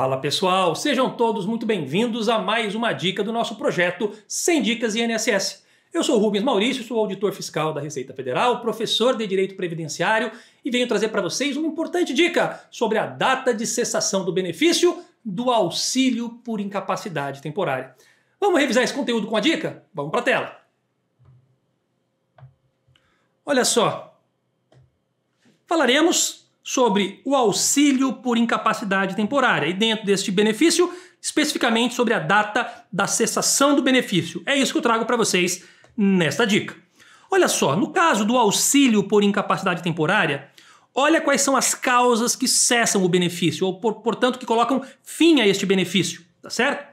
Fala pessoal, sejam todos muito bem-vindos a mais uma dica do nosso projeto 100 Dicas INSS. Eu sou o Rubens Maurício, sou auditor fiscal da Receita Federal, professor de Direito Previdenciário e venho trazer para vocês uma importante dica sobre a data de cessação do benefício do auxílio por incapacidade temporária. Vamos revisar esse conteúdo com a dica? Vamos para a tela. Olha só, falaremos sobre o auxílio por incapacidade temporária e dentro deste benefício, especificamente sobre a data da cessação do benefício. É isso que eu trago para vocês nesta dica. Olha só, no caso do auxílio por incapacidade temporária, olha quais são as causas que cessam o benefício, ou portanto que colocam fim a este benefício, tá certo?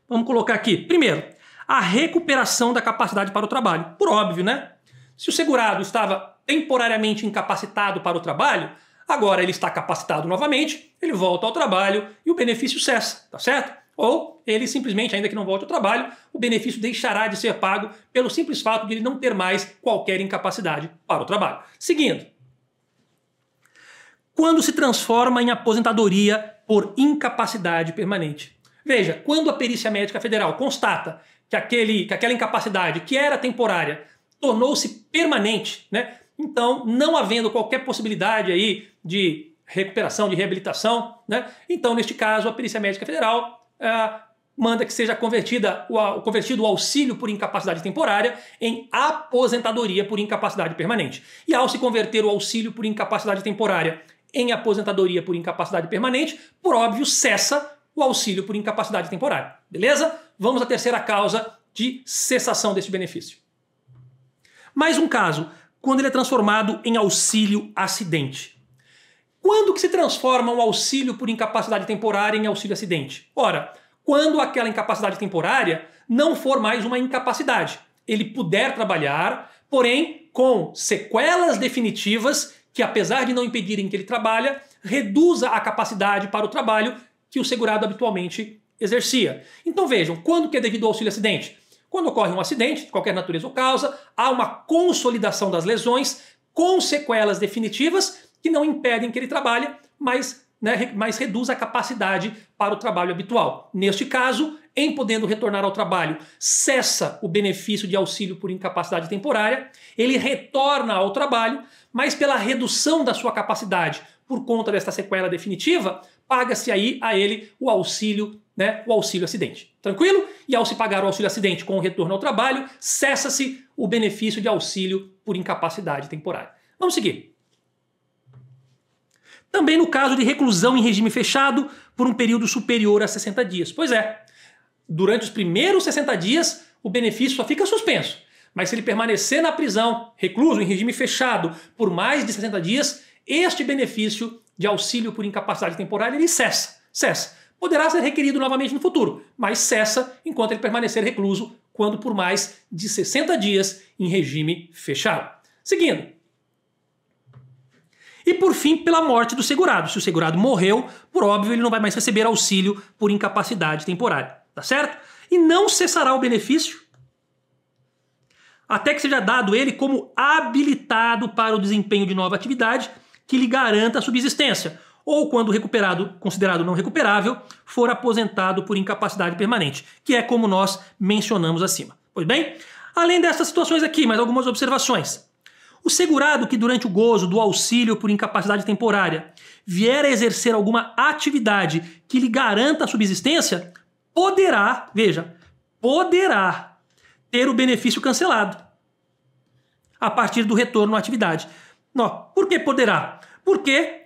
Vamos colocar aqui, primeiro, a recuperação da capacidade para o trabalho. Por óbvio, né? Se o segurado estava temporariamente incapacitado para o trabalho, agora ele está capacitado novamente, ele volta ao trabalho e o benefício cessa, tá certo? Ou ele simplesmente, ainda que não volte ao trabalho, o benefício deixará de ser pago pelo simples fato de ele não ter mais qualquer incapacidade para o trabalho. Seguindo, quando se transforma em aposentadoria por incapacidade permanente. Veja, quando a Perícia Médica Federal constata que aquela incapacidade que era temporária tornou-se permanente, né? Então, não havendo qualquer possibilidade aí de recuperação, de reabilitação, né? Então, neste caso, a Perícia Médica Federal manda que seja convertido o auxílio por incapacidade temporária em aposentadoria por incapacidade permanente. E ao se converter o auxílio por incapacidade temporária em aposentadoria por incapacidade permanente, por óbvio, cessa o auxílio por incapacidade temporária. Beleza? Vamos à terceira causa de cessação deste benefício. Mais um caso, quando ele é transformado em auxílio acidente. Quando que se transforma um auxílio por incapacidade temporária em auxílio acidente? Ora, quando aquela incapacidade temporária não for mais uma incapacidade. Ele puder trabalhar, porém com sequelas definitivas que, apesar de não impedirem que ele trabalhe, reduza a capacidade para o trabalho que o segurado habitualmente exercia. Então vejam, quando que é devido ao auxílio acidente? Quando ocorre um acidente, de qualquer natureza ou causa, há uma consolidação das lesões com sequelas definitivas que não impedem que ele trabalhe, mas reduz a capacidade para o trabalho habitual. Neste caso, em podendo retornar ao trabalho, cessa o benefício de auxílio por incapacidade temporária, ele retorna ao trabalho, mas pela redução da sua capacidade por conta desta sequela definitiva, paga-se aí a ele o auxílio acidente. Tranquilo? E ao se pagar o auxílio acidente com o retorno ao trabalho, cessa-se o benefício de auxílio por incapacidade temporária. Vamos seguir. Também no caso de reclusão em regime fechado por um período superior a 60 dias. Pois é, durante os primeiros 60 dias, o benefício só fica suspenso. Mas se ele permanecer na prisão, recluso em regime fechado por mais de 60 dias, este benefício de auxílio por incapacidade temporária, ele cessa. Poderá ser requerido novamente no futuro, mas cessa enquanto ele permanecer recluso, quando por mais de 60 dias em regime fechado. Seguindo. E por fim, pela morte do segurado. Se o segurado morreu, por óbvio, ele não vai mais receber auxílio por incapacidade temporária, tá certo? E não cessará o benefício até que seja dado ele como habilitado para o desempenho de nova atividade que lhe garanta a subsistência, ou quando recuperado, considerado não recuperável, for aposentado por incapacidade permanente, que é como nós mencionamos acima. Pois bem, além dessas situações aqui, mais algumas observações. O segurado que durante o gozo do auxílio por incapacidade temporária vier a exercer alguma atividade que lhe garanta a subsistência, poderá ter o benefício cancelado a partir do retorno à atividade. Não, por que poderá? Porque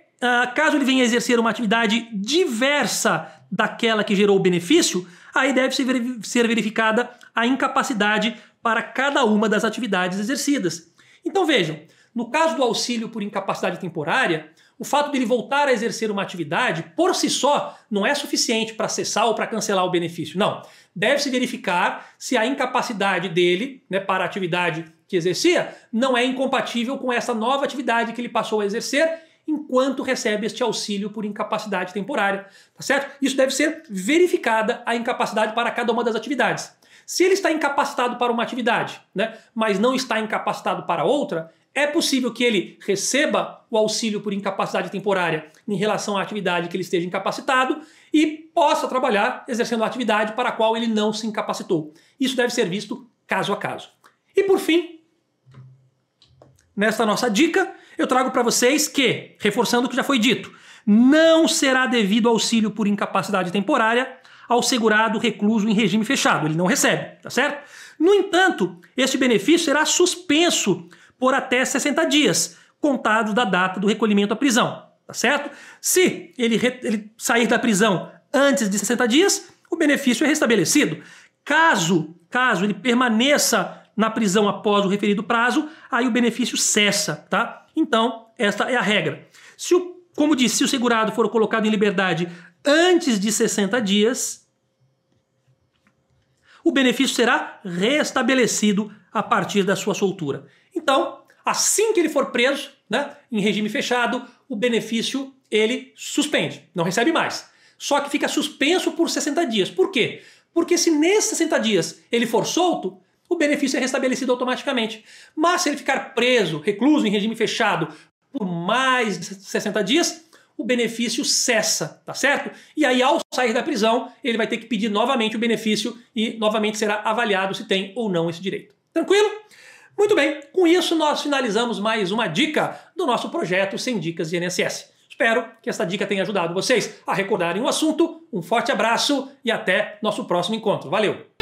caso ele venha a exercer uma atividade diversa daquela que gerou o benefício, aí deve ser verificada a incapacidade para cada uma das atividades exercidas. Então vejam, no caso do auxílio por incapacidade temporária, o fato de ele voltar a exercer uma atividade, por si só, não é suficiente para cessar ou para cancelar o benefício. Não. Deve-se verificar se a incapacidade dele, para a atividade que exercia, não é incompatível com essa nova atividade que ele passou a exercer enquanto recebe este auxílio por incapacidade temporária. Tá certo? Isso deve ser verificada a incapacidade para cada uma das atividades. Se ele está incapacitado para uma atividade, mas não está incapacitado para outra, é possível que ele receba o auxílio por incapacidade temporária em relação à atividade que ele esteja incapacitado e possa trabalhar exercendo a atividade para a qual ele não se incapacitou. Isso deve ser visto caso a caso. E por fim, nesta nossa dica, eu trago para vocês que, reforçando o que já foi dito, não será devido auxílio por incapacidade temporária ao segurado recluso em regime fechado. Ele não recebe, tá certo? No entanto, este benefício será suspenso por até 60 dias, contados da data do recolhimento à prisão, tá certo? Se ele sair da prisão antes de 60 dias, o benefício é restabelecido. Caso ele permaneça na prisão após o referido prazo, aí o benefício cessa, tá? Então, esta é a regra. Como disse, se o segurado for colocado em liberdade antes de 60 dias, o benefício será restabelecido a partir da sua soltura. Então, assim que ele for preso, né, em regime fechado, o benefício ele suspende, não recebe mais. Só que fica suspenso por 60 dias. Por quê? Porque se nesses 60 dias ele for solto, o benefício é restabelecido automaticamente. Mas se ele ficar preso, recluso em regime fechado por mais de 60 dias, o benefício cessa, tá certo? E aí, ao sair da prisão, ele vai ter que pedir novamente o benefício e novamente será avaliado se tem ou não esse direito. Tranquilo? Muito bem, com isso nós finalizamos mais uma dica do nosso projeto 100 Dicas de INSS. Espero que esta dica tenha ajudado vocês a recordarem o assunto. Um forte abraço e até nosso próximo encontro. Valeu!